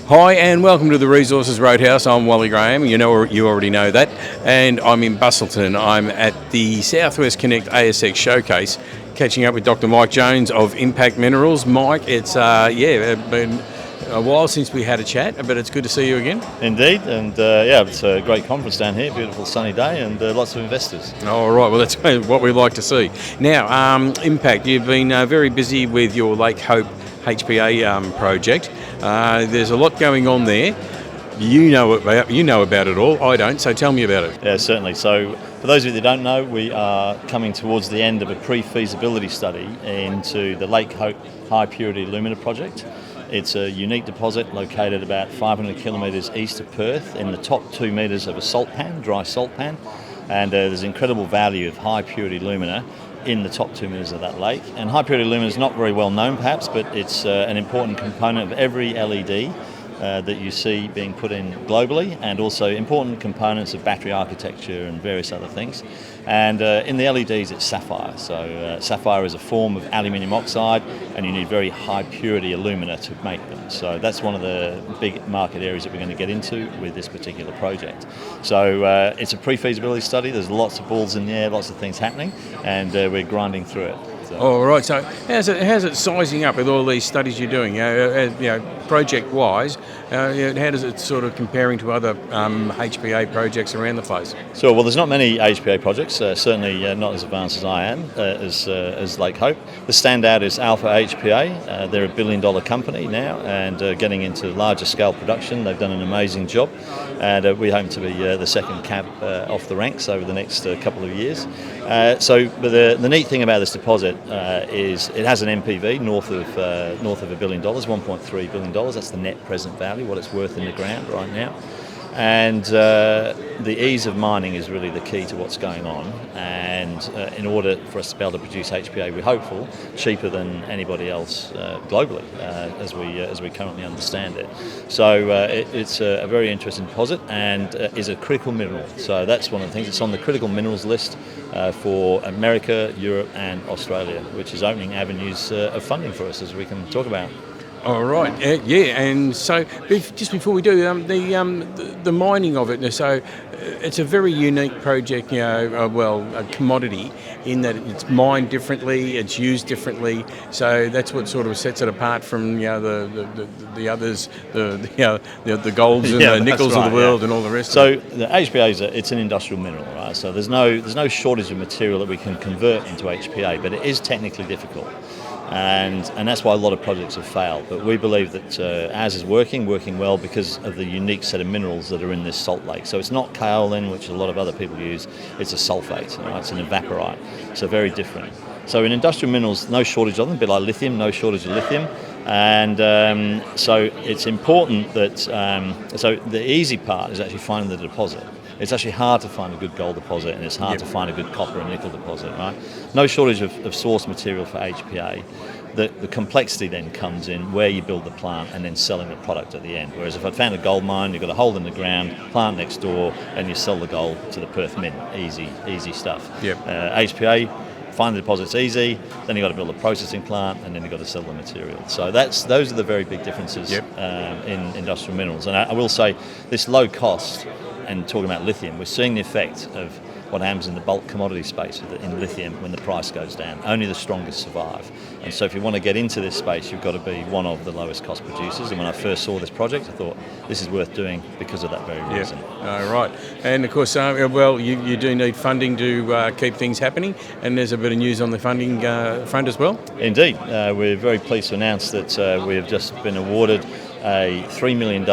Hi and welcome to the Resources Roadhouse. I'm Wally Graham. You already know that, and I'm in Busselton. I'm at the South-West ASX Showcase, catching up with Dr. Mike Jones of Impact Minerals. Mike, it's been a while since we had a chat, but it's good to see you again. Indeed, and it's a great conference down here, beautiful sunny day, and lots of investors. All right, well that's what we like to see. Now, Impact, you've been very busy with your Lake Hope HPA project. There's a lot going on there. You know about it all. I don't, so tell me about it. Yeah, certainly. So for those of you that don't know, we are coming towards the end of a pre-feasibility study into the Lake Hope High Purity Alumina project. It's a unique deposit located about 500 kilometres east of Perth in the top 2 metres of a salt pan, dry salt pan, and there's incredible value of high purity alumina in the top 2 metres of that lake. And high purity alumina is not very well known perhaps, but it's an important component of every LED that you see being put in globally, and also important components of battery architecture and various other things. And in the LEDs it's sapphire. So sapphire is a form of aluminium oxide, and you need very high purity alumina to make them. So that's one of the big market areas that we're going to get into with this particular project. So it's a pre-feasibility study. There's lots of balls in the air, lots of things happening, and we're grinding through it. So. All right. So how's it sizing up with all these studies you're doing? Project-wise, how does it sort of comparing to other HPA projects around the place? Sure. Well, there's not many HPA projects. Certainly not as advanced as I am, as Lake Hope. The standout is Alpha HPA. They're $1 billion company now, and getting into larger scale production. They've done an amazing job, and we hope to be the second cab off the ranks over the next couple of years. But the neat thing about this deposit is it has an NPV north of $1 billion, $1.3 billion. That's the net present value, what it's worth in the ground right now. And the ease of mining is really the key to what's going on. And in order for us to be able to produce HPA, we're hopeful, cheaper than anybody else globally, as we currently understand it. So it's a very interesting deposit, and is a critical mineral. So that's one of the things. It's on the critical minerals list for America, Europe, and Australia, which is opening avenues of funding for us, as we can talk about. All right, and so just before we do the mining of it, so it's a very unique project, a commodity in that it's mined differently, it's used differently, so that's what sort of sets it apart from the others, the golds and the nickels of the world and all the rest. So the HPA it's an industrial mineral, right? So there's no shortage of material that we can convert into HPA, but it is technically difficult. And that's why a lot of projects have failed. But we believe that ours is working well because of the unique set of minerals that are in this salt lake. So it's not kaolin, which a lot of other people use. It's a sulfate, right? It's an evaporite. So very different. So in industrial minerals, no shortage of them, a bit like lithium, no shortage of lithium. And so it's important that, so the easy part is actually finding the deposit. It's actually hard to find a good gold deposit, and it's hard to find a good copper and nickel deposit, right? No shortage of source material for HPA. The complexity then comes in where you build the plant and then selling the product at the end. Whereas if I found a gold mine, you've got a hole in the ground, plant next door, and you sell the gold to the Perth Mint. Easy stuff. Yep. HPA, find the deposits easy, then you've got to build a processing plant, and then you've got to sell the material. So those are the very big differences in industrial minerals. And I will say this low cost, and talking about lithium, we're seeing the effect of what happens in the bulk commodity space in lithium when the price goes down. Only the strongest survive. And so if you want to get into this space, you've got to be one of the lowest cost producers. And when I first saw this project, I thought this is worth doing because of that very reason. Right. And of course, you do need funding to keep things happening, and there's a bit of news on the funding front as well. Indeed. We're very pleased to announce that we have just been awarded a $3 million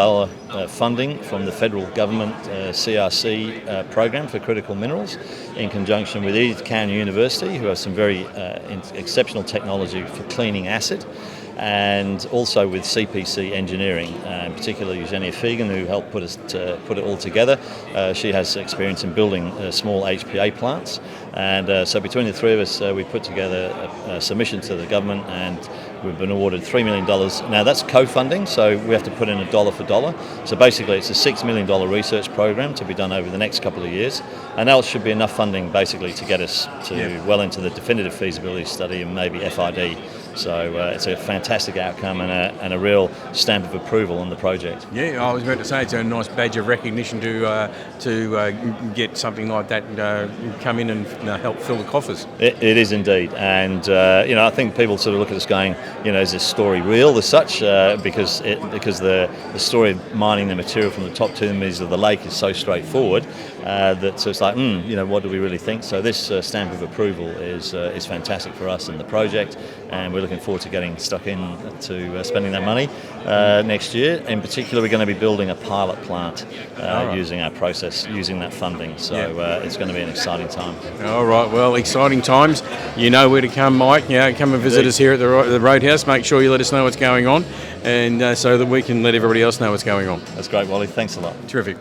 funding from the federal government CRC program for critical minerals, in conjunction with Edith Cowan University, who have some very exceptional technology for cleaning acid, and also with CPC Engineering, in particular Eugenia Fegan, who helped put it all together. She has experience in building small HPA plants, and so between the three of us, we put together a submission to the government, and we've been awarded $3 million. Now that's co-funding, so we have to put in a dollar for dollar. So basically it's a $6 million research program to be done over the next couple of years, and that should be enough funding basically to get us to well into the definitive feasibility study and maybe FID So it's a fantastic outcome and a real stamp of approval on the project. Yeah, I was about to say it's a nice badge of recognition to get something like that come in and help fill the coffers. It is indeed, and I think people sort of look at us going, is this story real as such? Because the story of mining the material from the top 2 meters of the lake is so straightforward that it's like, what do we really think? So this stamp of approval is fantastic for us and the project, and we're looking forward to getting stuck in to spending that money next year. In particular, we're going to be building a pilot plant using our process, using that funding. So it's going to be an exciting time. All right, well, exciting times. You know where to come, Mike. Come and visit us here at the Roadhouse. Make sure you let us know what's going on, and so that we can let everybody else know what's going on. That's great, Wally. Thanks a lot. Terrific.